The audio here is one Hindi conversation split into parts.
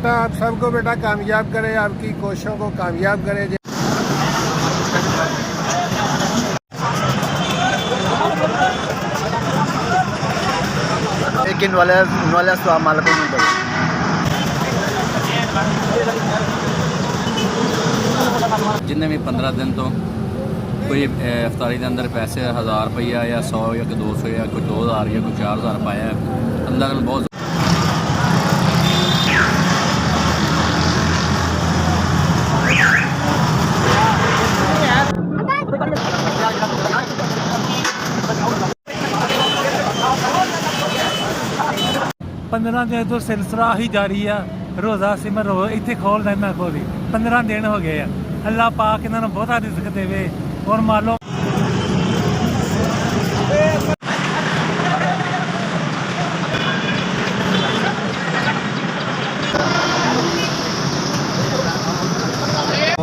बेटा आप सबको बेटा कामयाब करे, आपकी कोशिशों को कामयाब करे। लेकिन वाले मालकों में जिन्हें भी 15 दिन तो कोई इफ्तारी के अंदर पैसे 1000 रुपया या 100 या कोई 200 या कोई 2000 या कोई 4000 पाया है। अंदर बहुत 15 दिन तो सिलसिला ही जारी है। रोज़ा सिमर रोज़ इतने खोल देना खोली 15 दिन हो गए। अल्लाह पाक इन्होंने बहुता रिज़्क देवे और मान लो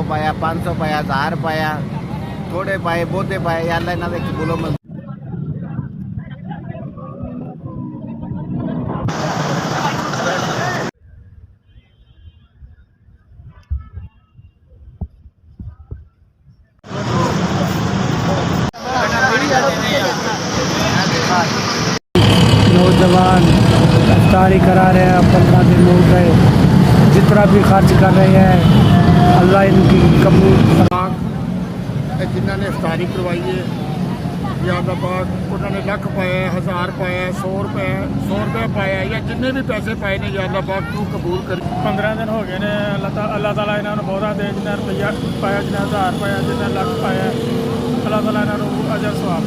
पाया 500 पाया 1000 पाया थोड़े पाए बहुते पाए अल्लाह इन्होंने बोलो मत नौजवान इफ्तारी करा रहे हैं। 15 दिन हो गए। जितना भी खर्च कर रहे हैं अल्लाह इनकी कबूल। जिन्होंने इफ्तारी करवाई है या अल्लाह पाक उन्होंने लख पाया, 1000 पाया, 100 रुपये पाया या जिन्ने भी पैसे पाए ने या अल्लाह पाक तू कबूल कर। 15 दिन हो गए ने। अल्लाह ताला इन्होंने बहुता दे, जिन्हें रुपया पाया, जिन्हें 1000 पाया, जिन्हें लख पाया, अल्लाह ताला इन्होंने अजर सवाब।